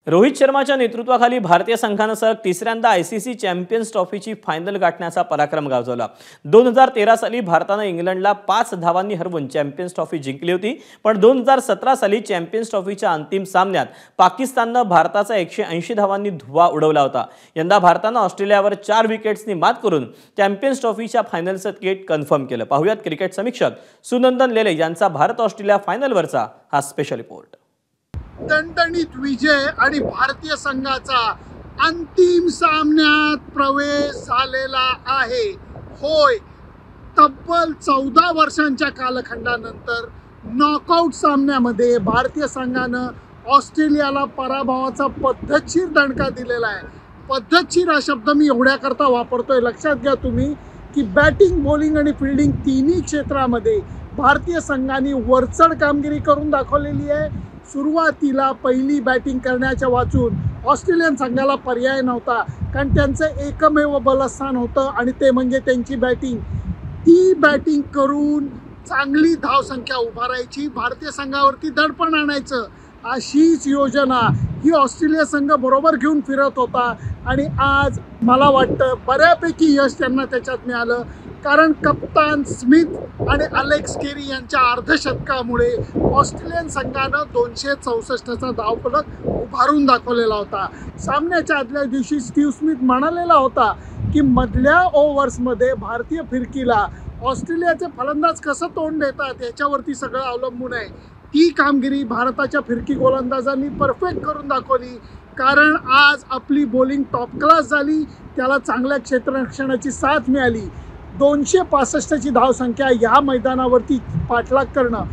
रोहित शर्माच्या नेतृत्वाखाली भारतीय संघाने सलग तिसऱ्यांदा आयसीसी चॅम्पियन्स ट्रॉफीची फायनल गाठण्याचा पराक्रम गाजवला। 2013 साली भारताने इंग्लंडला 5 धावांनी हरवून चॅम्पियन्स ट्रॉफी जिंकली होती, पण 2017 साली चॅम्पियन्स ट्रॉफीच्या अंतिम सामन्यात पाकिस्तानने भारताचा 180 धावांनी धुव्वा उडवला होता। यंदा भारताने ऑस्ट्रेलियावर 4 विकेट्सनी मात करून चॅम्पियन्स ट्रॉफीच्या फायनलचं तिकीट कन्फर्म केलं। पाहुयात क्रिकेट समीक्षक सुनंदन लेले यांचा भारत ऑस्ट्रेलिया फायनलवरचा हा स्पेशल रिपोर्ट। दणदणीत विजय आणि भारतीय संघाचा अंतिम सामन्यात प्रवेश झालेला आहे। होय, तब्बल 14 वर्षांच्या कालखंडानंतर नॉकआउट सामन्यामध्ये भारतीय संघानं ऑस्ट्रेलियाला पराभवाचा पद्धतशीर दणका दिलेला आहे। पद्धतशीर हा शब्द मी एवढ्याकरता वापरतोय, लक्षात घ्या तुम्ही की बॅटिंग, बॉलिंग आणि फिल्डिंग तिन्ही क्षेत्रामध्ये भारतीय संघाने वरचढ कामगिरी करून दाखवलेली आहे। सुरुवातीला पहिली बॅटिंग करण्याच्या वाचून ऑस्ट्रेलियन संघाला पर्याय नव्हता, कारण त्यांचं एकमेव बलस्थान होतं आणि ते म्हणजे त्यांची बॅटिंग। ती बॅटिंग करून चांगली धावसंख्या उभारायची, भारतीय संघावरती दडपण आणायचं, अशीच योजना ही ऑस्ट्रेलिया संघ बरोबर घेऊन फिरत होता। आणि आज मला वाटतं बऱ्यापैकी यश त्यांना त्याच्यात मिळालं, कारण कप्तान स्मिथ आणि अलेक्स केरी यांच्या अर्धशतकामुळे ऑस्ट्रेलियन संघानं 264चा धावफलक उभारून दाखवलेला होता। सामन्याच्या आदल्या दिवशी स्टीव्ह स्मिथ म्हणालेला होता की मधल्या ओव्हर्समध्ये भारतीय फिरकीला ऑस्ट्रेलियाचे फलंदाज कसं तोंड देतात याच्यावरती सगळं अवलंबून आहे। ती कामगिरी भारताच्या फिरकी गोलंदाजांनी परफेक्ट करून दाखवली, कारण आज आपली बॉलिंग टॉप क्लास झाली, त्याला चांगल्या क्षेत्ररक्षणाची साथ मिळाली। 265ची धावसंख्या या मैदानावरती पाठलाग करणं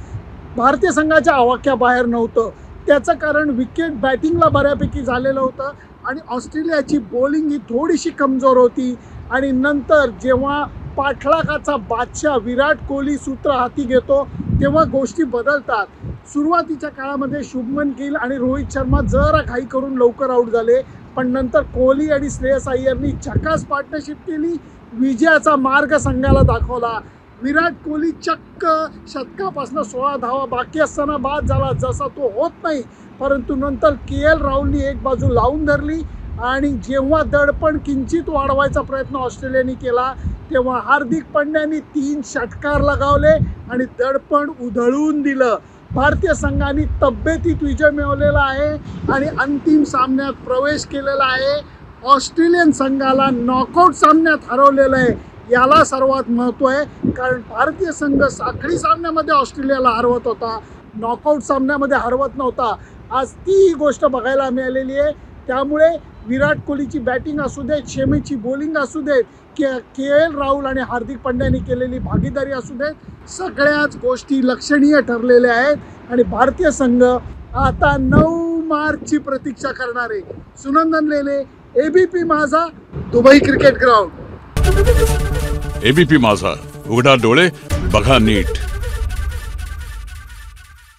भारतीय संघाच्या आवाक्याबाहेर नव्हतं। त्याचं कारण विकेट बॅटिंगला बऱ्यापैकी झालेलं होतं आणि ऑस्ट्रेलियाची बॉलिंग ही थोडीशी कमजोर होती। आणि नंतर जेव्हा पाठलागाचा बादशाह विराट कोहली सूत्र हाती घेतो तेव्हा गोष्टी बदलतात। सुरुवातीच्या काळामध्ये शुभमन गिल आणि रोहित शर्मा जरा घाई करून लवकर आऊट झाले, पण नंतर कोहली आणि श्रेयस अय्यरनी झकास पार्टनरशिप केली, विजयाचा मार्ग संघाला दाखवला। विराट कोहली चक्क शतकापासून 16 धावा बाकी असताना बाद झाला, जसा तो होत नाही, परंतु नंतर KL राहुलनी एक बाजू लावून धरली आणि जेव्हा दडपण किंचित वाढवायचा प्रयत्न ऑस्ट्रेलियाने केला तेव्हा हार्दिक पांड्याने 3 षटकार लगावले आणि दडपण उधळून दिलं। भारतीय संघाने तब्येतीत विजय मिळवलेला आहे आणि अंतिम सामन्यात प्रवेश केलेला आहे। ऑस्ट्रेलियन संघाला नॉकआउट सामन्यात हरवलेलं आहे, याला सर्वात महत्त्व आहे, कारण भारतीय संघ साखळी सामन्यामध्ये ऑस्ट्रेलियाला हरवत होता, नॉकआउट सामन्यामध्ये हरवत नव्हता। आज ती गोष्ट बघायला मिळालेली आहे। त्यामुळे विराट कोहलीची बॅटिंग असू दे, शेमीची बॉलिंग असू दे, KL राहुल आणि हार्दिक पांड्याने केलेली भागीदारी असू दे, सगळ्याच गोष्टी लक्षणीय ठरलेल्या आहेत आणि भारतीय संघ आता 9 मार्चची प्रतीक्षा करणार आहे। सुनंदन लेले, ABP माझा, दुबई क्रिकेट ग्राउंड। ABP माझा, उघडा डोळे बघा नीट।